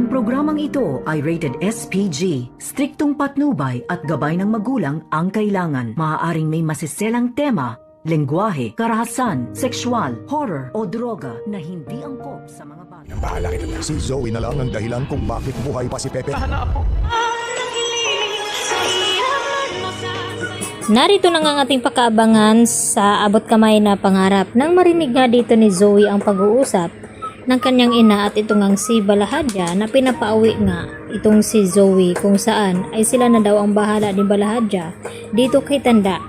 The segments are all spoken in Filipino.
Ang programang ito ay rated SPG. Striktong patnubay at gabay ng magulang ang kailangan. Maaaring may masiselang tema, lengguwahe, karahasan, sexual, horror o droga na hindi angkop sa mga bata. Bahala kita. Si Zoe na lang ang dahilan kung bakit buhay pa si Pepe. Narito na nga ang ating pakaabangan sa abot kamay na pangarap. Nang marinig nga dito ni Zoe ang pag-uusap ng kanyang ina at ito ngang si Balahadja na pinapauwi nga itong si Zoe kung saan ay sila na daw ang bahala ni Balahadja dito kay Tanda.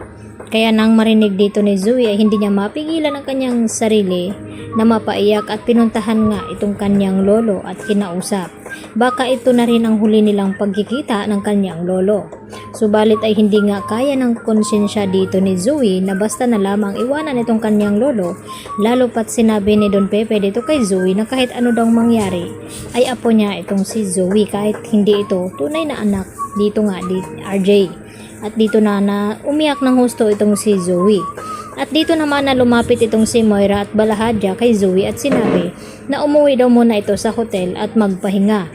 Kaya nang marinig dito ni Zoe ay hindi niya mapigilan ang kanyang sarili na mapaiyak at pinuntahan nga itong kanyang lolo at kinausap. Baka ito na rin ang huli nilang pagkikita ng kanyang lolo. Subalit ay hindi nga kaya ng konsensya dito ni Zoe na basta na lamang iwanan itong kanyang lolo, lalo pat sinabi ni Don Pepe dito kay Zoe na kahit ano daw mangyari ay apo niya itong si Zoe kahit hindi ito tunay na anak dito nga di RJ. At dito na umiyak ng husto itong si Zoe. At dito naman na lumapit itong si Moira at Balahadja kay Zoe at sinabi na umuwi daw muna ito sa hotel at magpahinga.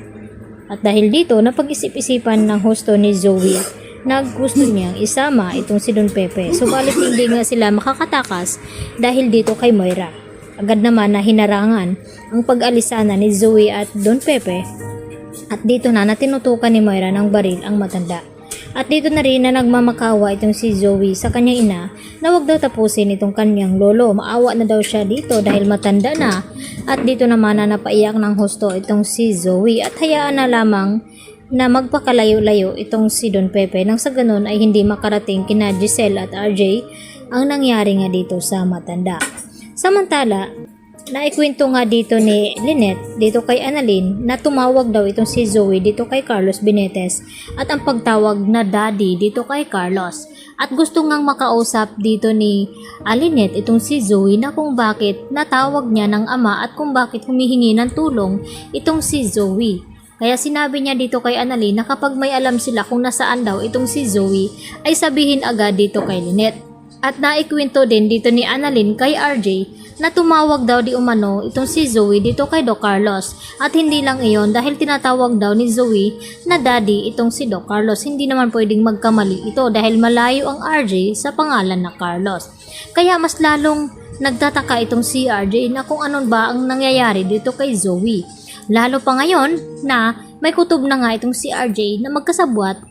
At dahil dito napag-isip-isipan ng husto ni Zoe na gusto niyang isama itong si Don Pepe. Subalit hindi nga sila makakatakas dahil dito kay Moira. Agad naman na hinarangan ang pag-alisana ni Zoe at Don Pepe. At dito na tinutukan ni Moira ng baril ang matanda. At dito na rin na nagmamakawa itong si Zoe sa kanyang ina na wag daw tapusin itong kanyang lolo. Maawa na daw siya dito dahil matanda na. At dito naman na napaiyak ng husto itong si Zoe at hayaan na lamang na magpakalayo-layo itong si Don Pepe nang sa ganun ay hindi makarating kina Giselle at RJ ang nangyari nga dito sa matanda. Samantala, naikwento nga dito ni Lynette dito kay Annalyn na tumawag daw itong si Zoe dito kay Carlos Benitez at ang pagtawag na daddy dito kay Carlos. At gusto ngang makausap dito ni Lynette itong si Zoe na kung bakit natawag niya ng ama at kung bakit humihingi ng tulong itong si Zoe. Kaya sinabi niya dito kay Annalyn na kapag may alam sila kung nasaan daw itong si Zoe ay sabihin agad dito kay Lynette. At naikwento din dito ni Annalyn kay RJ na tumawag daw di umano itong si Zoe dito kay Doc Carlos. At hindi lang iyon dahil tinatawag daw ni Zoe na daddy itong si Doc Carlos. Hindi naman pwedeng magkamali ito dahil malayo ang RJ sa pangalan na Carlos. Kaya mas lalong nagtataka itong si RJ na kung anon ba ang nangyayari dito kay Zoe. Lalo pa ngayon na may kutob na nga itong si RJ na magkasabwat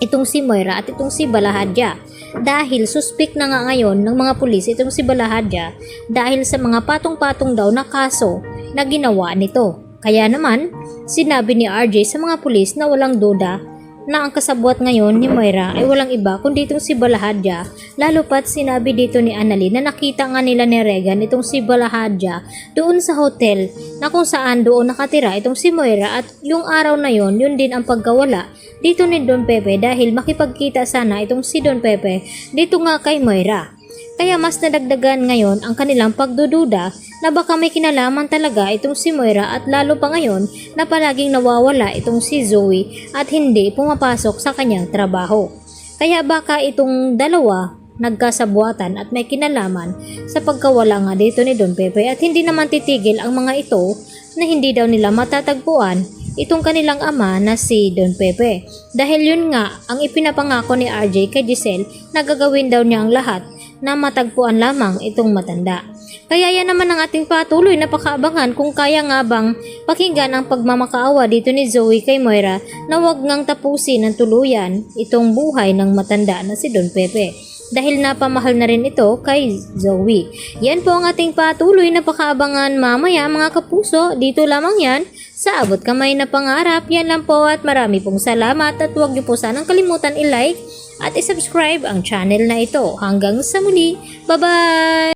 itong si Moira at itong si Balahadja. Dahil suspect na nga ngayon ng mga pulis itong si Balahadja dahil sa mga patong-patong daw na kaso na ginawa nito. Kaya naman, sinabi ni RJ sa mga pulis na walang duda na ang kasabwat ngayon ni Moira ay walang iba kundi itong si Balahadja. Lalo pat sinabi dito ni Annalyn na nakita nga nila ni Regan itong si Balahadja doon sa hotel na kung saan doon nakatira itong si Moira at yung araw na yon yun din ang pagkawala dito ni Don Pepe dahil makipagkita sana itong si Don Pepe dito nga kay Moira. Kaya mas nadagdagan ngayon ang kanilang pagdududa na baka may kinalaman talaga itong si Moira at lalo pa ngayon na palaging nawawala itong si Zoe at hindi pumapasok sa kanyang trabaho. Kaya baka itong dalawa nagkasabuatan at may kinalaman sa pagkawala nga dito ni Don Pepe at hindi naman titigil ang mga ito na hindi daw nila matatagpuan itong kanilang ama na si Don Pepe. Dahil yun nga ang ipinapangako ni RJ kay Giselle na gagawin daw niya ang lahat na matagpuan lamang itong matanda. Kaya yan naman ang ating patuloy na pakaabangan kung kaya nga bang pakinggan ang pagmamakaawa dito ni Zoe kay Moira na wag ngang tapusin ng tuluyan itong buhay ng matanda na si Don Pepe. Dahil napamahal na rin ito kay Zoe. Yan po ang ating patuloy na pakaabangan mamaya mga kapuso. Dito lamang yan sa Abot Kamay na Pangarap. Yan lang po at marami pong salamat at huwag niyo po sanang kalimutan i-like at i-subscribe ang channel na ito. Hanggang sa muli. Bye-bye!